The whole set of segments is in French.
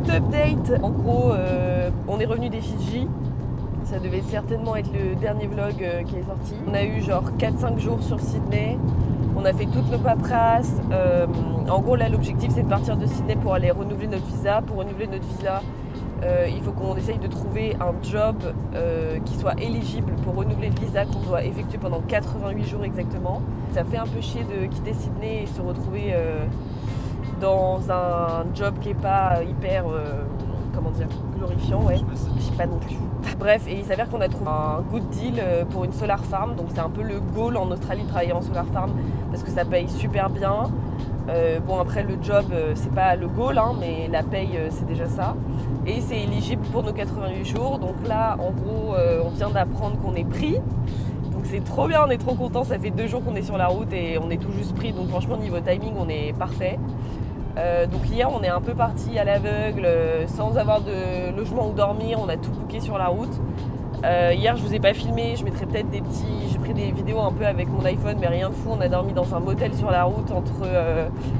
Petite update, en gros, on est revenu des Fidji. Ça devait certainement être le dernier vlog qui est sorti. On a eu genre 4-5 jours sur Sydney. On a fait toutes nos paperasses. En gros, là, l'objectif, c'est de partir de Sydney pour aller renouveler notre visa. Pour renouveler notre visa, il faut qu'on essaye de trouver un job qui soit éligible pour renouveler le visa qu'on doit effectuer pendant 88 jours exactement. Ça fait un peu chier de quitter Sydney et se retrouver dans un job qui n'est pas hyper, glorifiant, ouais. Je sais pas non plus. Bref, et il s'avère qu'on a trouvé un good deal pour une solar farm. Donc c'est un peu le goal en Australie de travailler en solar farm parce que ça paye super bien. Bon, après le job, c'est pas le goal, hein, mais la paye, c'est déjà ça. Et c'est éligible pour nos 88 jours. Donc là, en gros, on vient d'apprendre qu'on est pris. Donc c'est trop bien, on est trop contents. Ça fait 2 jours qu'on est sur la route et on est tout juste pris. Donc franchement, niveau timing, on est parfait. Donc hier, on est un peu parti à l'aveugle, sans avoir de logement où dormir. On a tout booké sur la route. Hier, je vous ai pas filmé. Je mettrai peut-être j'ai pris des vidéos un peu avec mon iPhone, mais rien de fou. On a dormi dans un motel sur la route.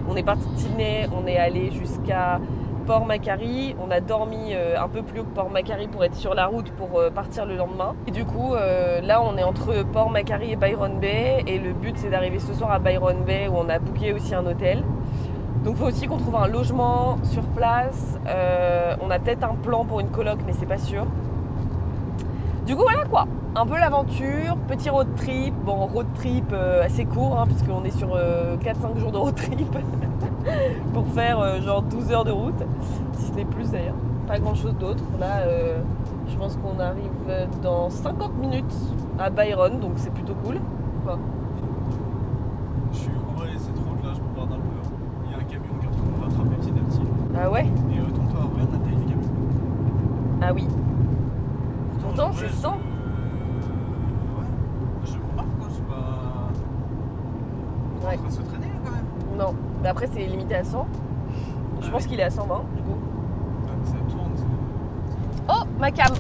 On est parti de Sydney, on est allé jusqu'à Port Macquarie. On a dormi un peu plus haut que Port Macquarie pour être sur la route pour partir le lendemain. Et du coup, là, on est entre Port Macquarie et Byron Bay. Et le but, c'est d'arriver ce soir à Byron Bay où on a booké aussi un hôtel. Donc il faut aussi qu'on trouve un logement sur place. On a peut-être un plan pour une coloc, mais c'est pas sûr. Du coup voilà quoi, un peu l'aventure, petit road trip. Bon, road trip assez court, hein, puisqu'on est sur 4-5 jours de road trip pour faire genre 12 heures de route, si ce n'est plus d'ailleurs. Pas grand chose d'autre. Là, je pense qu'on arrive dans 50 minutes à Byron, donc c'est plutôt cool. Quoi. En vrai, c'est trop là, je me barre un peu. Il y a un camion qui est en train de me rattraper petit à petit. Ah ouais? Et tonton, regarde la taille du camion. Ah oui. Pourtant, c'est 100. Ouais, je me marre quoi, je suis pas. On est en train de se traîner là quand même. Non, mais après c'est limité à 100. Je pense qu'il est à 120 du coup. Ouais, mais ça tourne. Oh, ma cam.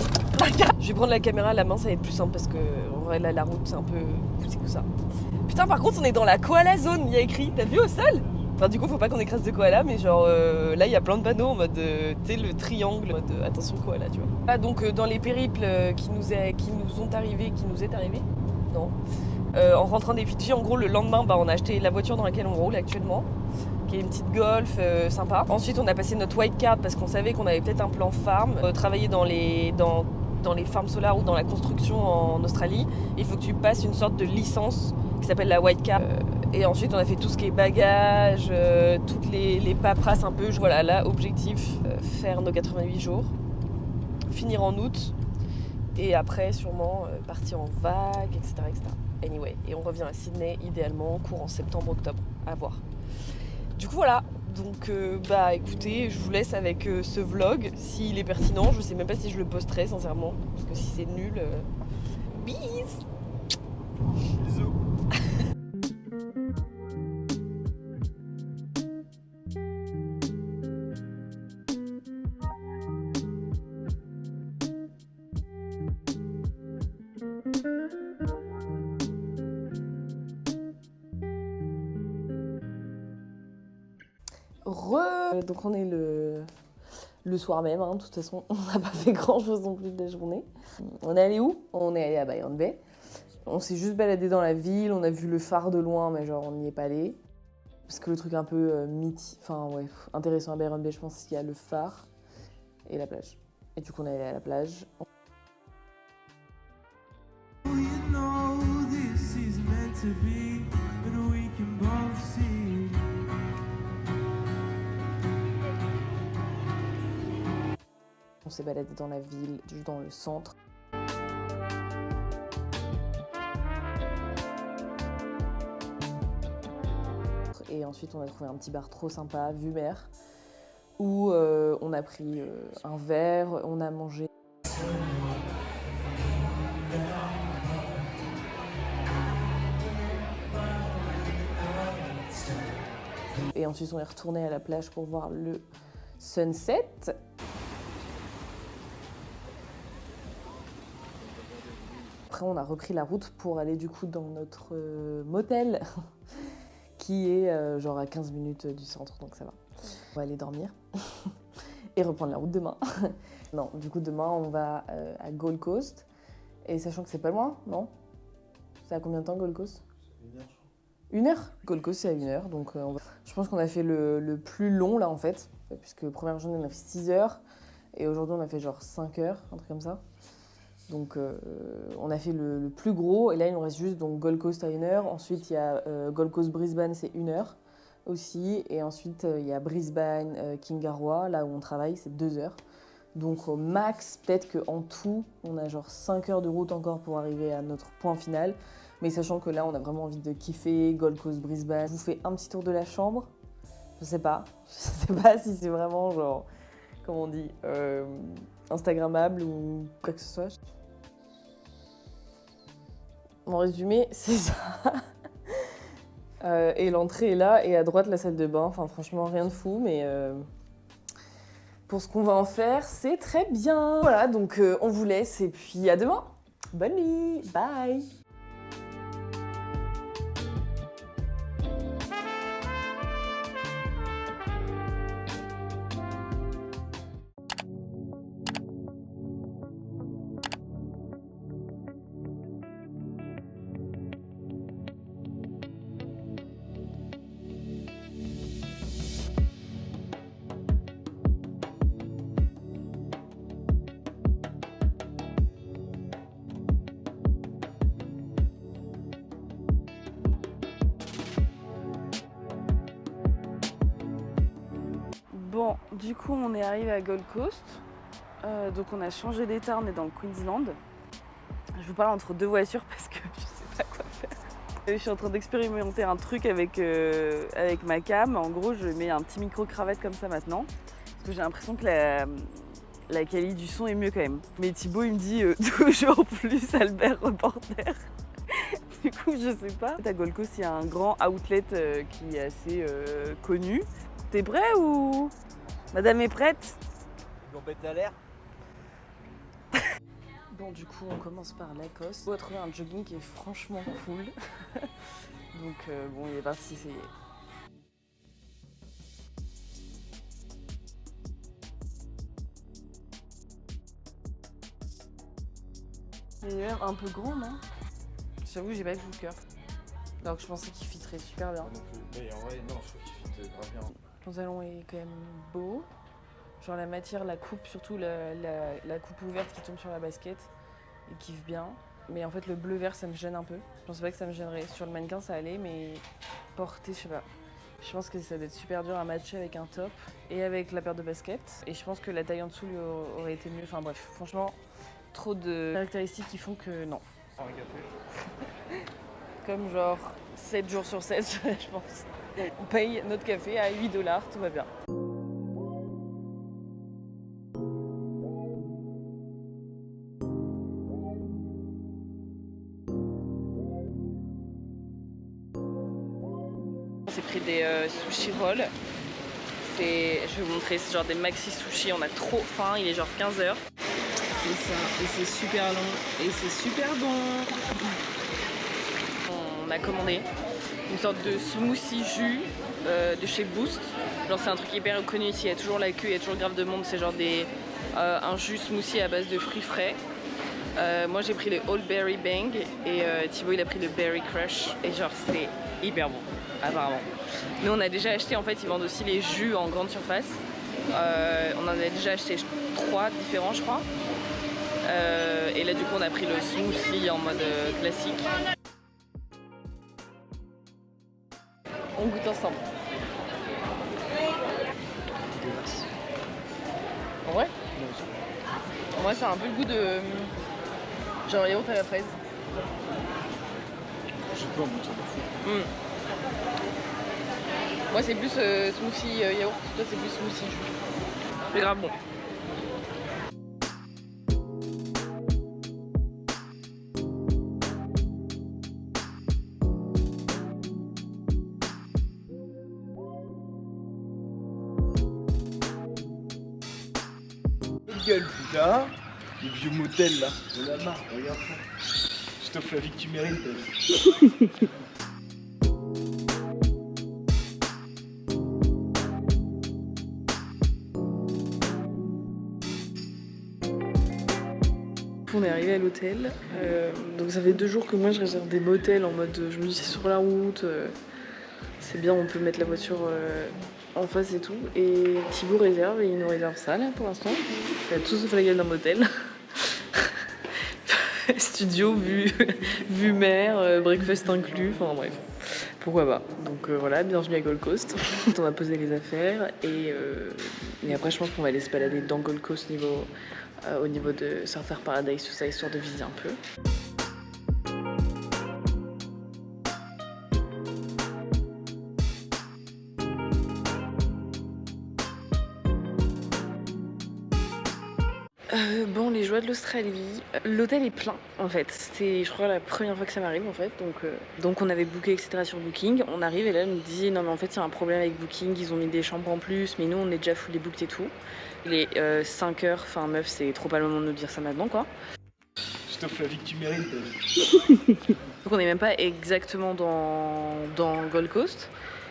Je vais prendre la caméra à la main, ça va être plus simple parce que en vrai là la route c'est un peu poussé que ça. Putain, par contre on est dans la koala zone, il y a écrit, t'as vu au sol? Enfin du coup faut pas qu'on écrase de koala, mais genre là il y a plein de panneaux en mode tu sais le triangle, en mode attention koala, tu vois. Là donc dans les périples qui nous est arrivé, non. En rentrant des Fidji, en gros le lendemain on a acheté la voiture dans laquelle on roule actuellement, qui est une petite Golf sympa. Ensuite on a passé notre white card parce qu'on savait qu'on avait peut-être un plan farm, travailler dans les farms solaires ou dans la construction en Australie. Il faut que tu passes une sorte de licence qui s'appelle la white card. Et ensuite on a fait tout ce qui est bagages, toutes les paperasses un peu. Voilà, là objectif, faire nos 88 jours, finir en août et après sûrement partir en vague, etc., etc. Anyway, et on revient à Sydney idéalement courant septembre-octobre, à voir. Du coup voilà, donc écoutez, je vous laisse avec ce vlog, s'il est pertinent. Je sais même pas si je le posterai sincèrement, parce que si c'est nul, bis. Bisous. Donc on est le soir même, hein. De toute façon on n'a pas fait grand chose non plus de la journée. On est allé où? On est allé à Byron Bay. On s'est juste baladé dans la ville, on a vu le phare de loin, mais genre on n'y est pas allé. Parce que le truc un peu intéressant à Byron Bay, je pense qu'il y a le phare et la plage. Et du coup on est allé à la plage. On s'est baladé dans la ville, juste dans le centre. Et ensuite, on a trouvé un petit bar trop sympa, vue mer, où on a pris un verre, on a mangé. Et ensuite, on est retourné à la plage pour voir le sunset. Après, on a repris la route pour aller du coup dans notre motel qui est genre à 15 minutes du centre, donc ça va. On va aller dormir. et reprendre la route demain. Non, du coup, demain, on va à Gold Coast. Et sachant que c'est pas loin, non? C'est à combien de temps, Gold Coast? 1 heure, je crois. 1 heure? Gold Coast, c'est à 1 heure. Donc, je pense qu'on a fait le plus long, là, en fait. Puisque première journée, on a fait 6 heures. Et aujourd'hui, on a fait genre 5 heures, un truc comme ça. Donc, on a fait le plus gros. Et là, il nous reste juste donc, Gold Coast à 1 heure. Ensuite, il y a Gold Coast Brisbane, c'est 1 heure aussi. Et ensuite, il y a Brisbane, Kingaroa, là où on travaille, c'est 2 heures. Donc, au max, peut-être qu'en tout, on a genre 5 heures de route encore pour arriver à notre point final. Mais sachant que là, on a vraiment envie de kiffer Gold Coast Brisbane. Je vous fais un petit tour de la chambre. Je sais pas si c'est vraiment genre, comment on dit, instagrammable ou quoi que ce soit. Mon résumé, c'est ça. Et l'entrée est là, et à droite, la salle de bain. Enfin, franchement, rien de fou, mais pour ce qu'on va en faire, c'est très bien. Voilà, donc on vous laisse, et puis à demain. Bonne nuit, bye. Bon, du coup, on est arrivé à Gold Coast. Donc, on a changé d'état, on est dans le Queensland. Je vous parle entre deux voitures parce que je sais pas quoi faire. Je suis en train d'expérimenter un truc avec ma cam. En gros, je mets un petit micro-cravate comme ça maintenant. Parce que j'ai l'impression que la qualité du son est mieux quand même. Mais Thibaut, il me dit toujours plus Albert Reporter. Du coup, je sais pas. À Gold Coast, il y a un grand outlet qui est assez connu. T'es prêt ou Madame est prête? Gambette à l'air. Bon, du coup, on commence par Lacoste. On va trouver un jogging qui est franchement cool. Donc, bon, il est parti essayer. Il est même un peu grand, non? J'avoue, j'ai pas vu le cœur. Alors que je pensais qu'il fitterait super bien. Mais en vrai, non, je trouve qu'il fit grave bien. Le pantalon est quand même beau. Genre la matière, la coupe, surtout la coupe ouverte qui tombe sur la basket, il kiffe bien. Mais en fait, le bleu-vert, ça me gêne un peu. Je pensais pas que ça me gênerait. Sur le mannequin, ça allait, mais porté, je sais pas. Je pense que ça doit être super dur à matcher avec un top et avec la paire de baskets. Et je pense que la taille en dessous lui aurait été mieux. Enfin bref, franchement, trop de caractéristiques qui font que non. Un café. Comme genre 7 jours sur 7, je pense. On paye notre café à 8 $, tout va bien. On s'est pris des sushi rolls. Je vais vous montrer, c'est genre des maxi sushi. On a trop faim, il est genre 15h. C'est ça, et c'est super long, et c'est super bon. On a commandé une sorte de smoothie jus de chez Boost. Genre c'est un truc hyper connu ici, il y a toujours la queue, il y a toujours grave de monde. C'est genre un jus smoothie à base de fruits frais. Moi j'ai pris le All Berry Bang et Thibaut il a pris le Berry Crush. Et genre c'est hyper bon, apparemment. Nous on a déjà acheté, en fait ils vendent aussi les jus en grande surface. On en a déjà acheté 3 différents je crois. Et là du coup on a pris le smoothie en mode classique. On goûte ensemble. En vrai? Moi ça a un peu le goût de genre yaourt à la fraise. J'ai pas un goût de fou. Moi c'est plus smoothie yaourt, toi c'est plus smoothie jus. C'est grave bon. Gueule putain. Les vieux motels là, de la marque, regarde ça. Je t'offre la vie que tu mérites. coup on est arrivé à l'hôtel. Donc ça fait 2 jours que moi je réserve des motels en mode je me dis c'est sur la route, c'est bien, on peut mettre la voiture en face et tout. Et Thibaut réserve et il nous réserve ça là pour l'instant. Tout sauf la gueule d'un motel. Studio, vue mer, breakfast inclus, enfin bref. Pourquoi pas. Donc voilà, bienvenue à Gold Coast. On va poser les affaires et après je pense qu'on va aller se balader dans Gold Coast au niveau de Surfer Paradise, tout ça, histoire de visiter un peu. Bon, les joies de l'Australie. L'hôtel est plein en fait. C'était, je crois, la première fois que ça m'arrive en fait. Donc on avait booké etc. sur Booking. On arrive et là, on nous dit non, mais en fait, il y a un problème avec Booking. Ils ont mis des chambres en plus, mais nous, on est déjà fully booked et tout. Il est 5h. Enfin, meuf, c'est trop pas le moment de nous dire ça maintenant quoi. Je t'offre la vie que tu mérites. Donc on n'est même pas exactement dans Gold Coast.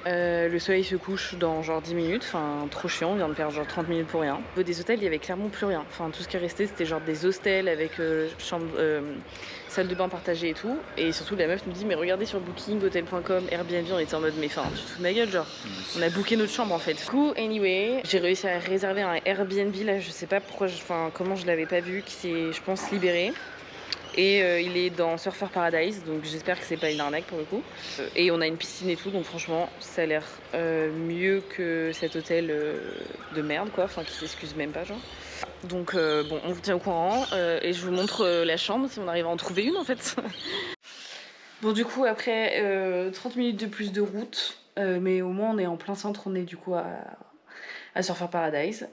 Le soleil se couche dans genre 10 minutes, enfin trop chiant, on vient de perdre genre 30 minutes pour rien. Au niveau des hôtels, il y avait clairement plus rien. Enfin tout ce qui est resté, c'était genre des hostels avec salle de bain partagée et tout. Et surtout la meuf nous dit mais regardez sur Booking, hotel.com, Airbnb, on était en mode mais enfin tu te fous de ma gueule genre. On a booké notre chambre en fait. Du coup, anyway, j'ai réussi à réserver un Airbnb là, je sais pas pourquoi, comment je l'avais pas vu, qui s'est je pense libéré. Et il est dans Surfer Paradise, donc j'espère que c'est pas une arnaque pour le coup. Et on a une piscine et tout, donc franchement, ça a l'air mieux que cet hôtel de merde, quoi, enfin qui s'excuse même pas, genre. Donc bon, on vous tient au courant et je vous montre la chambre si on arrive à en trouver une en fait. Bon, du coup, après 30 minutes de plus de route, mais au moins on est en plein centre, on est du coup à Surfer Paradise.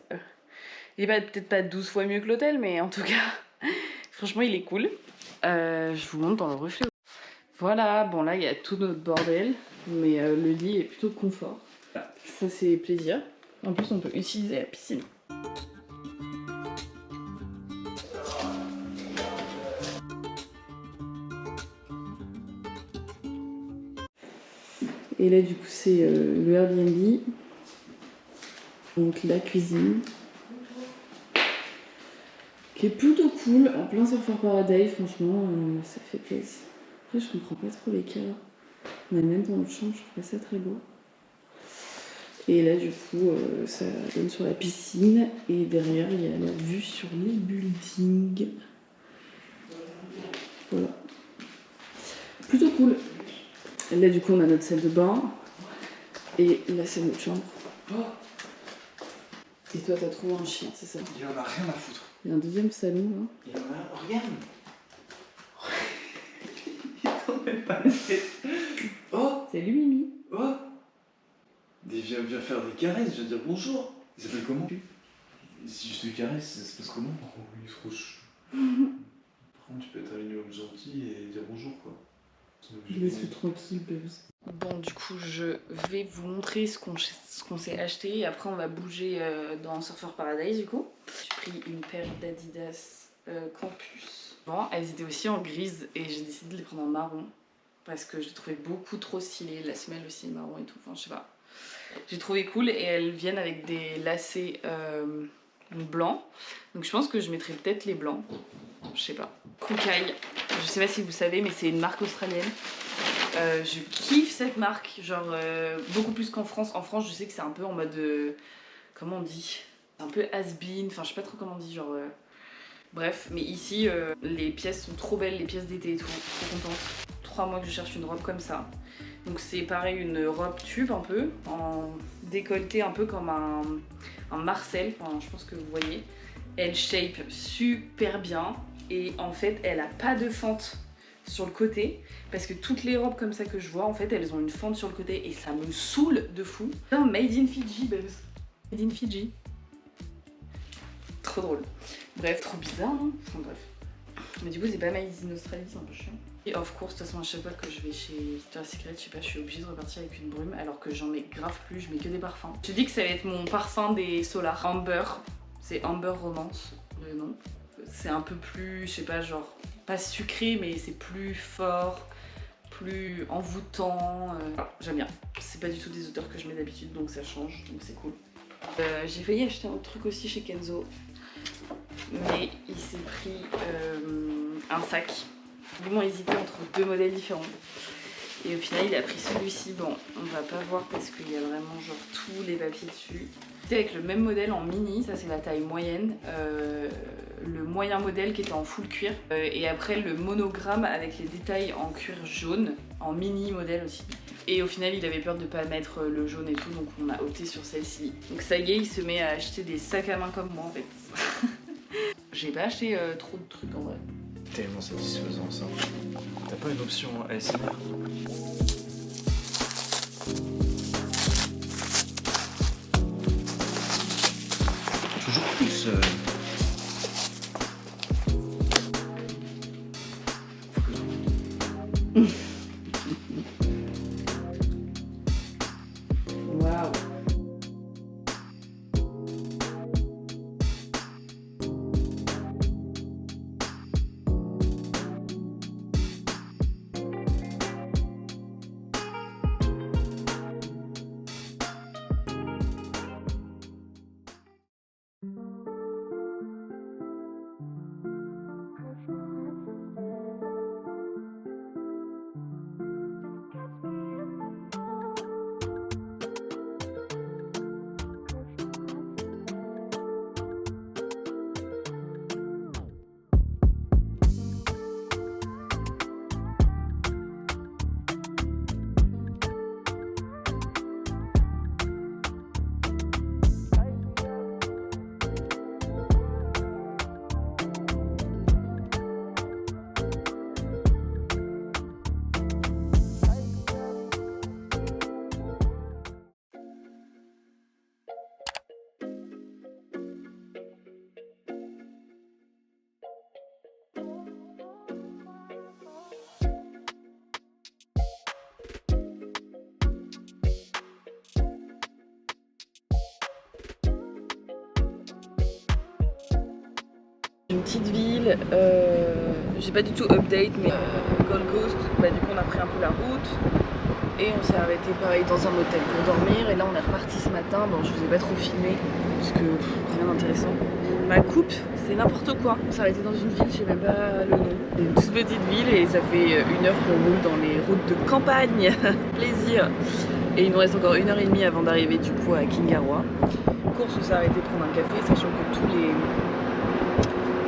Il est peut-être pas 12 fois mieux que l'hôtel, mais en tout cas, franchement, il est cool. Je vous montre dans le reflet. Voilà, bon là il y a tout notre bordel, mais le lit est plutôt de confort. Ça c'est plaisir. En plus on peut utiliser la piscine. Et là du coup c'est le Airbnb. Donc la cuisine. Qui est plutôt cool, en plein Surfer Paradise, franchement, ça fait plaisir. Après, je comprends pas trop les cadres. On est même dans notre chambre, je trouve ça très beau. Et là, du coup, ça donne sur la piscine. Et derrière, il y a la vue sur les buildings. Voilà. Plutôt cool. Et là, du coup, on a notre salle de bain. Et là, c'est notre chambre. Oh. Et toi, t'as trouvé un chien, c'est ça? Il en a rien à foutre. Il y a un deuxième salon là. Il en a rien. Il t'en met pas la tête. Oh. Salut Mimi. Oh. Viens faire des caresses, je vais dire bonjour. Il s'appelle comment? Si je te caresse, ça se passe comment? Oh, il est trop chou. Par contre, tu peux être un minimum gentil et dire bonjour quoi. Laisse-le tranquille, bébé. Bon, du coup, je vais vous montrer ce qu'on s'est acheté. Et après, on va bouger dans Surfer Paradise, du coup. J'ai pris une paire d'Adidas Campus. Bon, elles étaient aussi en grise et j'ai décidé de les prendre en marron. Parce que je les trouvais beaucoup trop stylées. La semelle aussi marron et tout. Enfin, je sais pas. J'ai trouvé cool et elles viennent avec des lacets blancs. Donc, je pense que je mettrai peut-être les blancs. Je sais pas. Kookai. Je sais pas si vous savez, mais c'est une marque australienne. Je kiffe cette marque, genre beaucoup plus qu'en France. En France, je sais que c'est un peu en mode. Comment on dit? Un peu has-been, enfin je sais pas trop comment on dit, genre. Bref, mais ici, les pièces sont trop belles, les pièces d'été et tout. Trop contente. 3 mois que je cherche une robe comme ça. Donc c'est pareil, une robe tube un peu, en décolleté, un peu comme un Marcel, enfin je pense que vous voyez. Elle shape super bien. Et en fait, elle a pas de fente sur le côté. Parce que toutes les robes comme ça que je vois, en fait, elles ont une fente sur le côté. Et ça me saoule de fou. Non, made in Fiji, babes. Made in Fiji. Trop drôle. Bref, trop bizarre, non? Enfin bref. Mais du coup, c'est pas made in Australie, c'est un peu chiant. Et of course, de toute façon, à chaque fois que je vais chez Victoria's Secret, je sais pas, je suis obligée de repartir avec une brume. Alors que j'en mets grave plus, je mets que des parfums. Je dis que ça va être mon parfum des Solar. Amber. C'est Amber Romance, le nom. C'est un peu plus, je sais pas, genre, pas sucré, mais c'est plus fort, plus envoûtant. J'aime bien. C'est pas du tout des odeurs que je mets d'habitude, donc ça change, donc c'est cool. J'ai failli acheter un autre truc aussi chez Kenzo. mais il s'est pris un sac. Ils m'ont hésité entre 2 modèles différents. Et au final, il a pris celui-ci. Bon, on va pas voir parce qu'il y a vraiment genre tous les papiers dessus. C'était avec le même modèle en mini, ça c'est la taille moyenne. Le moyen modèle qui était en full cuir. Et après le monogramme avec les détails en cuir jaune, en mini modèle aussi. Et au final, il avait peur de pas mettre le jaune et tout, donc on a opté sur celle-ci. Donc ça y est, il se met à acheter des sacs à main comme moi en fait. J'ai pas acheté trop de trucs en vrai. Tellement satisfaisant ça. T'as pas une option ASMR? Toujours plus. Waouh. Une petite ville, j'ai pas du tout update, mais Gold Coast, bah, du coup on a pris un peu la route et on s'est arrêté pareil dans un hôtel pour dormir et là on est reparti ce matin. Bon, je vous ai pas trop filmé parce que rien d'intéressant. Ma coupe, c'est n'importe quoi. On s'est arrêté dans une ville, je sais même pas le nom. C'est une toute petite ville et ça fait 1 heure qu'on roule dans les routes de campagne. Plaisir. Et il nous reste encore 1h30 avant d'arriver du coup à Kingaroy. Course, on s'est arrêté prendre un café, sachant que tous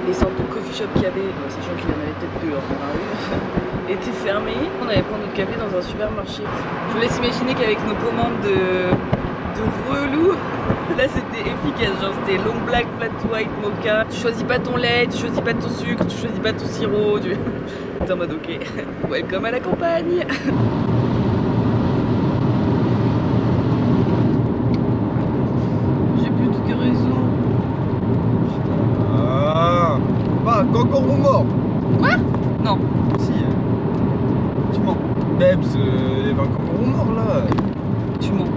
les sortes de coffee shop qu'il y avait, sachant qu'il y en avait peut-être 2 dans la rue, étaient fermés. On allait prendre notre café dans un supermarché. Je vous laisse imaginer qu'avec nos commandes de relou, là c'était efficace, genre c'était long black, flat white, mocha. Tu choisis pas ton lait, tu choisis pas ton sucre, tu choisis pas ton sirop. T'es en mode ok, welcome à la campagne. J'ai plus tout de réseau. Kangourou mort. Quoi? Non. Si. Tu mens. Bebs, il y avait un kangourou mort là. Tu mens.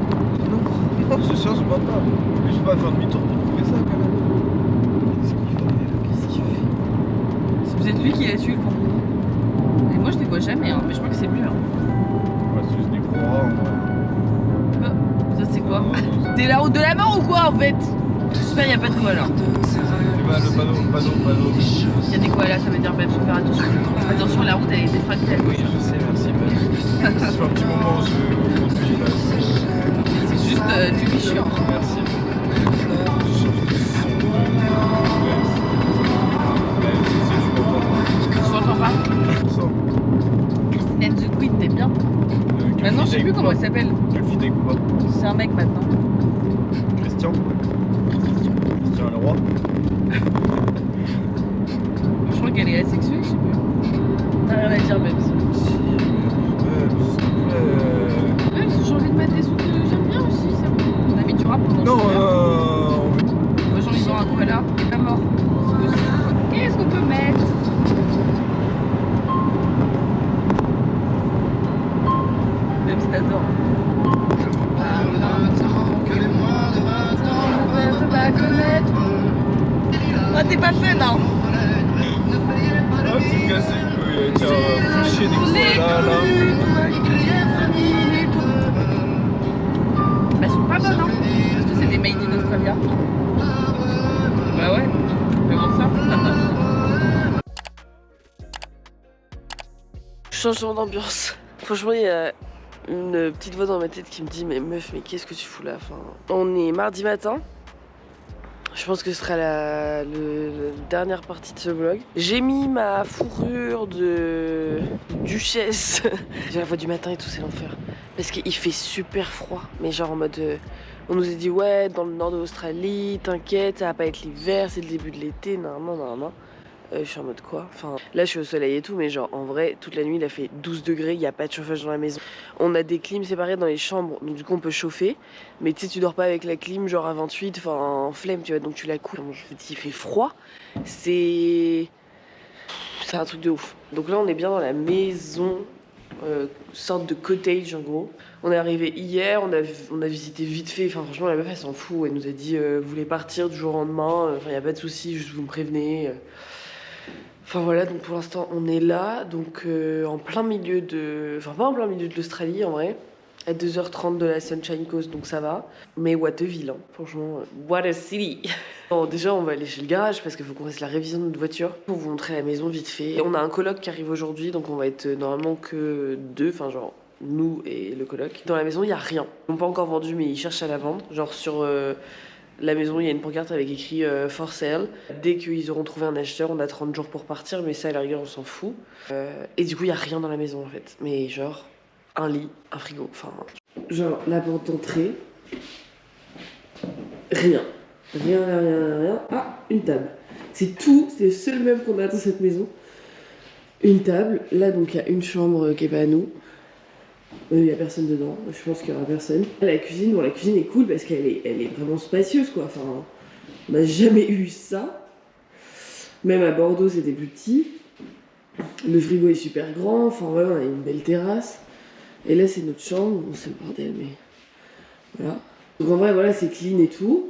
Non, ce soir je mens pas. Mais je peux pas faire demi-tour pour trouver ça quand même. Qu'est-ce qu'il fait? C'est peut-être lui qui a tué le kangourou. Et moi je les vois jamais, hein, mais je crois que c'est mieux. Hein. Ouais, c'est juste des gros rats en vrai. Ça c'est quoi? T'es la route de la mort ou quoi en fait? J'espère qu'il n'y a pas de koala. Le panneau. Il y a des koalas, ça veut dire même faut faire attention. Attention, la route elle est défractée. Oui, je sais, merci. Ça fait un petit moment où je passe. C'est juste du bichon. Merci. Je t'entends pas. Christine and the Queen, t'es bien. Maintenant je sais plus comment elle s'appelle. Fidèle ou pas? C'est un mec maintenant. Christian Leroy. Je crois qu'elle est asexuelle, je sais plus. T'as rien à dire même. Si, Ouais, parce que j'ai envie de mettre des sous que j'aime bien aussi, ça. On a mis du rap pendant. Non, moi j'en ai un koala, il est pas mort. Qu'est-ce qu'on peut mettre? Même si t'adores. Ah, t'es pas fun, hein? Oh, t'es cassé les couilles, tiens, fais chier des koalas là. Bah, elles sont pas bonnes, hein? Parce que c'est des made in Australia. Bah ouais, mais bon ça. Changement d'ambiance. Franchement, il y a une petite voix dans ma tête qui me dit mais meuf, mais qu'est-ce que tu fous là, enfin, on est mardi matin. Je pense que ce sera la dernière partie de ce vlog. J'ai mis ma fourrure de duchesse. J'ai la voix du matin et tout, c'est l'enfer. Parce qu'il fait super froid. Mais genre en mode... on nous a dit ouais, dans le nord de l'Australie, t'inquiète, ça va pas être l'hiver, c'est le début de l'été, non. Je suis en mode quoi? Enfin, là je suis au soleil et tout, mais genre en vrai, toute la nuit il a fait 12 degrés, il n'y a pas de chauffage dans la maison. On a des clims séparés dans les chambres, donc du coup on peut chauffer. Mais tu sais, tu dors pas avec la clim genre à 28, enfin en flemme, tu vois, donc tu la coupes. Je vous dis, il fait froid, c'est un truc de ouf. Donc là on est bien dans la maison, sorte de cottage en gros. On est arrivé hier, on a visité vite fait, enfin franchement la meuf elle s'en fout, elle nous a dit vous voulez partir du jour au lendemain, enfin y a pas de souci, juste vous me prévenez. Enfin voilà, donc pour l'instant on est là, donc en plein milieu de... Enfin pas en plein milieu de l'Australie en vrai, à 2h30 de la Sunshine Coast, donc ça va. Mais what a ville, hein. Franchement, what a city. Bon, déjà on va aller chez le garage parce qu'il faut qu'on fasse la révision de notre voiture pour vous montrer la maison vite fait. Et on a un coloc qui arrive aujourd'hui, donc on va être normalement que deux, enfin genre nous et le coloc. Dans la maison il y a rien. Ils n'ont pas encore vendu mais ils cherchent à la vendre, genre sur... la maison, il y a une pancarte avec écrit for sale. Dès qu'ils auront trouvé un acheteur, on a 30 jours pour partir, mais ça, à la rigueur, on s'en fout. Et du coup, il n'y a rien dans la maison, en fait. Mais genre, un lit, un frigo, enfin... Genre, la porte d'entrée... Rien. Rien. Ah, une table. C'est tout, c'est le seul meuble qu'on a dans cette maison. Une table. Là, donc, il y a une chambre qui est pas à nous. Il n'y a personne dedans, je pense qu'il n'y aura personne. La cuisine, bon la cuisine est cool parce qu'elle est vraiment spacieuse quoi, enfin on n'a jamais eu ça. Même à Bordeaux c'était plus petit. Le frigo est super grand, enfin voilà, on a une belle terrasse. Et là c'est notre chambre, bon c'est le bordel mais voilà. Donc en vrai voilà c'est clean et tout.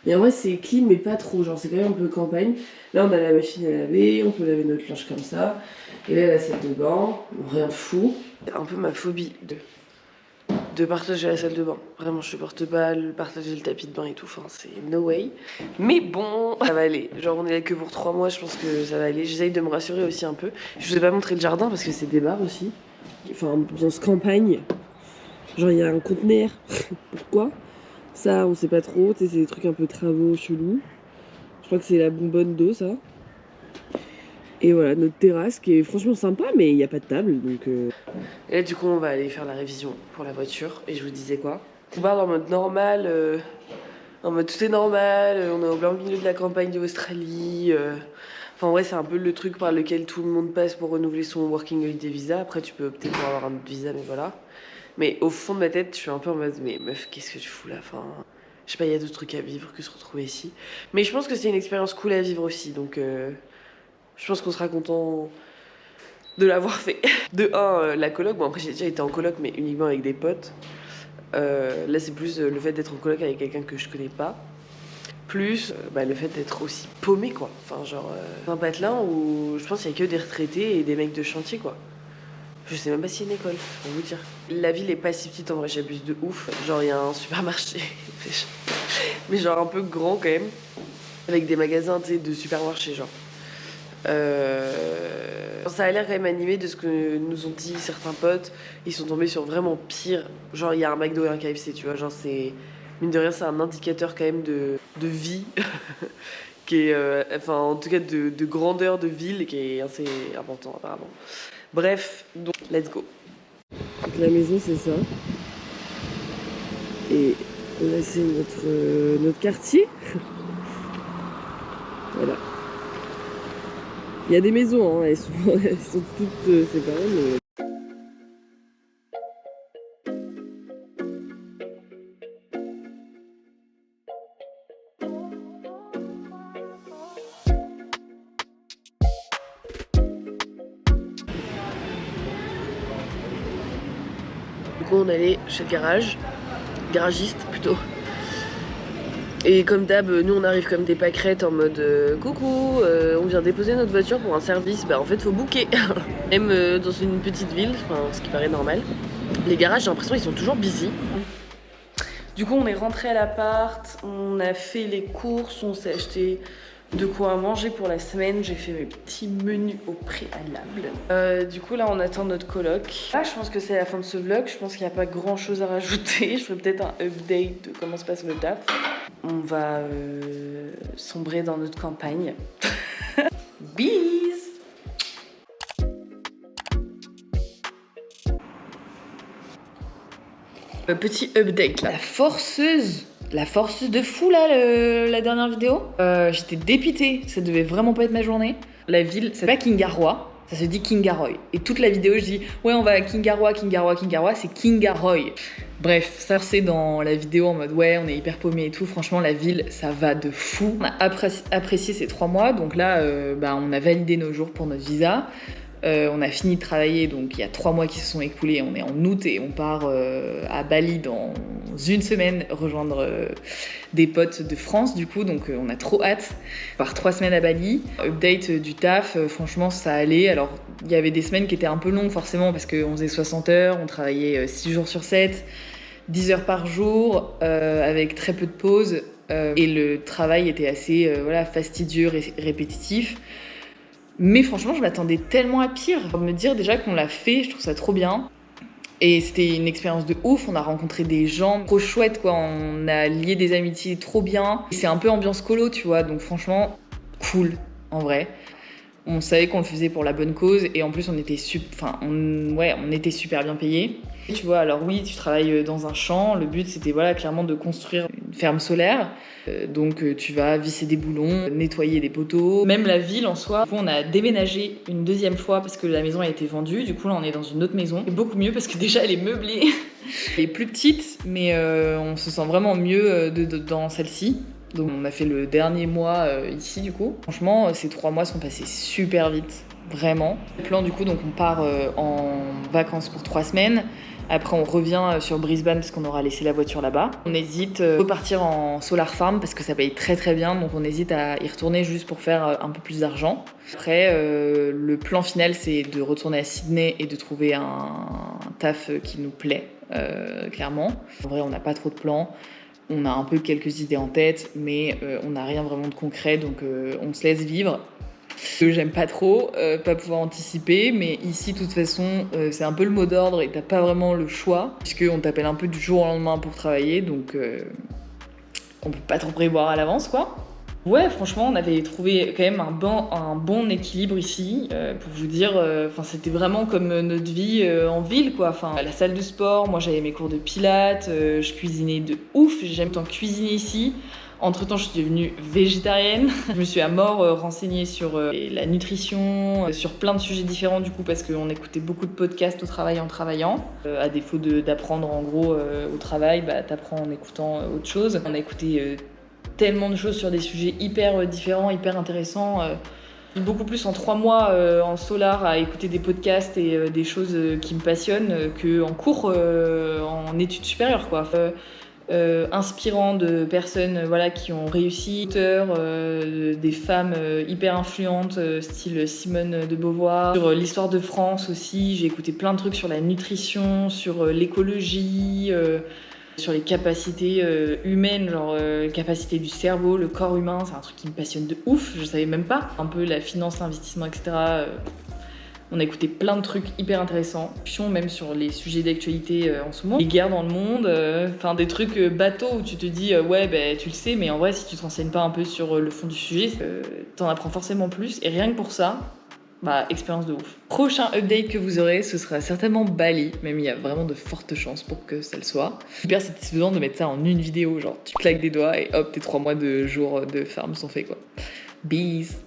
Et en vrai c'est clean mais pas trop, genre c'est quand même un peu campagne. Là on a la machine à laver, on peut laver notre linge comme ça. Et là la salle de bain, bon, rien de fou. C'est un peu ma phobie de partager la salle de bain. Vraiment je supporte pas partager le tapis de bain et tout, enfin c'est no way. Mais bon, ça va aller. Genre on est là que pour 3 mois, je pense que ça va aller. J'essaye de me rassurer aussi un peu. Je vous ai pas montré le jardin parce que c'est des bars aussi. Enfin ambiance campagne. Genre il y a un conteneur. Pourquoi? Ça on sait pas trop, tu sais c'est des trucs un peu travaux chelous. Je crois que c'est la bonbonne d'eau ça. Et voilà, notre terrasse qui est franchement sympa, mais il n'y a pas de table, donc... Et là, du coup, on va aller faire la révision pour la voiture. Et je vous disais quoi? On parle en mode normal, en mode tout est normal, on est au plein milieu de la campagne d'Australie. Enfin, ouais, c'est un peu le truc par lequel tout le monde passe pour renouveler son Working Holiday Visa. Après, tu peux opter pour avoir un autre visa, mais voilà. Mais au fond de ma tête, je suis un peu en mode, mais meuf, qu'est-ce que tu fous là? Enfin, je sais pas, il y a d'autres trucs à vivre que se retrouver ici. Mais je pense que c'est une expérience cool à vivre aussi, donc... je pense qu'on sera content de l'avoir fait. De 1, la coloc. Bon, après, j'ai déjà été en coloc, mais uniquement avec des potes. Là, c'est plus le fait d'être en coloc avec quelqu'un que je connais pas. Plus le fait d'être aussi paumé, quoi. Enfin, genre, un patelin où je pense qu'il y a que des retraités et des mecs de chantier, quoi. Je sais même pas s'il y a une école, pour vous dire. La ville est pas si petite, en vrai, j'abuse de ouf. Genre, il y a un supermarché, mais genre un peu grand quand même. Avec des magasins, tu sais, de supermarché, genre. Ça a l'air quand même animé de ce que nous ont dit certains potes. Ils sont tombés sur vraiment pire. Genre il y a un McDo et un KFC, tu vois. Genre c'est... Mine de rien c'est un indicateur quand même de vie. Qui est... enfin en tout cas de grandeur de ville qui est assez important apparemment. Bref, donc let's go. La maison c'est ça. Et là c'est notre quartier. Voilà. Il y a des maisons, hein, elles sont toutes séparées, mais... Du coup, on allait chez le garagiste plutôt. Et comme d'hab, nous on arrive comme des pâquerettes en mode coucou, on vient déposer notre voiture pour un service, bah en fait faut booker. Même dans une petite ville, ce qui paraît normal. Les garages j'ai l'impression ils sont toujours busy. Du coup on est rentré à l'appart, on a fait les courses, on s'est acheté De quoi manger pour la semaine, j'ai fait mes petits menus au préalable. Du coup là on attend notre coloc. Là je pense que c'est la fin de ce vlog, je pense qu'il n'y a pas grand chose à rajouter. Je ferai peut-être un update de comment se passe le taf. On va sombrer dans notre campagne. Bis. Petit update là. La forceuse de fou là, la dernière vidéo. J'étais dépitée, ça devait vraiment pas être ma journée. La ville, c'est pas Kingaroy, ça se dit Kingaroy. Et toute la vidéo, je dis ouais, on va à Kingaroy, c'est Kingaroy. Bref, ça c'est dans la vidéo en mode ouais, on est hyper paumé et tout. Franchement, la ville, ça va de fou. On a apprécié ces 3 mois, donc là, on a validé nos jours pour notre visa. On a fini de travailler, donc il y a 3 mois qui se sont écoulés. On est en août et on part à Bali dans 1 semaine rejoindre des potes de France du coup, donc on a trop hâte. On part 3 semaines à Bali. Update du taf, franchement ça allait. Alors il y avait des semaines qui étaient un peu longues forcément parce qu'on faisait 60 heures, on travaillait 6 jours sur 7, 10 heures par jour avec très peu de pauses et le travail était assez fastidieux et répétitif. Mais franchement, je m'attendais tellement à pire. Pour me dire déjà qu'on l'a fait, je trouve ça trop bien. Et c'était une expérience de ouf, on a rencontré des gens trop chouettes, quoi. On a lié des amitiés trop bien. C'est un peu ambiance colo, tu vois, donc franchement, cool, en vrai. On savait qu'on le faisait pour la bonne cause et en plus on était super bien payés. Tu vois, alors oui, tu travailles dans un champ, le but c'était clairement de construire une ferme solaire. Donc tu vas visser des boulons, nettoyer des poteaux, même la ville en soi. Du coup, on a déménagé une 2e fois parce que la maison a été vendue. Du coup là on est dans une autre maison. C'est beaucoup mieux parce que déjà elle est meublée. Elle est plus petite mais on se sent vraiment mieux dans celle-ci. Donc on a fait le dernier mois ici du coup. Franchement, ces 3 mois sont passés super vite, vraiment. Le plan du coup, donc on part en vacances pour 3 semaines. Après on revient sur Brisbane parce qu'on aura laissé la voiture là-bas. On hésite à repartir en solar farm parce que ça paye très très bien. Donc on hésite à y retourner juste pour faire un peu plus d'argent. Après le plan final c'est de retourner à Sydney et de trouver un taf qui nous plaît, clairement. En vrai on n'a pas trop de plans. On a un peu quelques idées en tête, mais on n'a rien vraiment de concret, donc on se laisse vivre. J'aime pas trop, pas pouvoir anticiper, mais ici, de toute façon, c'est un peu le mot d'ordre et t'as pas vraiment le choix, puisqu'on t'appelle un peu du jour au lendemain pour travailler, donc on peut pas trop prévoir à l'avance, quoi. Ouais, franchement, on avait trouvé quand même un bon équilibre ici, pour vous dire, c'était vraiment comme notre vie en ville, quoi. La salle de sport, moi j'avais mes cours de pilates, je cuisinais de ouf, j'aime tant cuisiner ici. Entre-temps, je suis devenue végétarienne. Je me suis à mort renseignée sur la nutrition, sur plein de sujets différents du coup, parce qu'on écoutait beaucoup de podcasts au travail en travaillant. À défaut d'apprendre en gros au travail, t'apprends en écoutant autre chose. On a écouté tellement de choses sur des sujets hyper différents, hyper intéressants. Beaucoup plus en 3 mois en solar à écouter des podcasts et des choses qui me passionnent qu'en cours en études supérieures, quoi. Inspirant de personnes qui ont réussi, auteurs, des femmes hyper influentes style Simone de Beauvoir, sur l'histoire de France aussi. J'ai écouté plein de trucs sur la nutrition, sur l'écologie, sur les capacités humaines, genre les capacités du cerveau, le corps humain. C'est un truc qui me passionne de ouf, je savais même pas. Un peu la finance, l'investissement, etc. On a écouté plein de trucs hyper intéressants, même sur les sujets d'actualité en ce moment. Les guerres dans le monde, des trucs bateaux où tu te dis tu le sais, mais en vrai si tu te renseignes pas un peu sur le fond du sujet, t'en apprends forcément plus. Et rien que pour ça, expérience de ouf. Prochain update que vous aurez, ce sera certainement Bali, même il y a vraiment de fortes chances pour que ça le soit. Hyper satisfaisant de mettre ça en une vidéo, genre tu claques des doigts et hop, tes 3 mois de jours de ferme sont faits, quoi. Bis.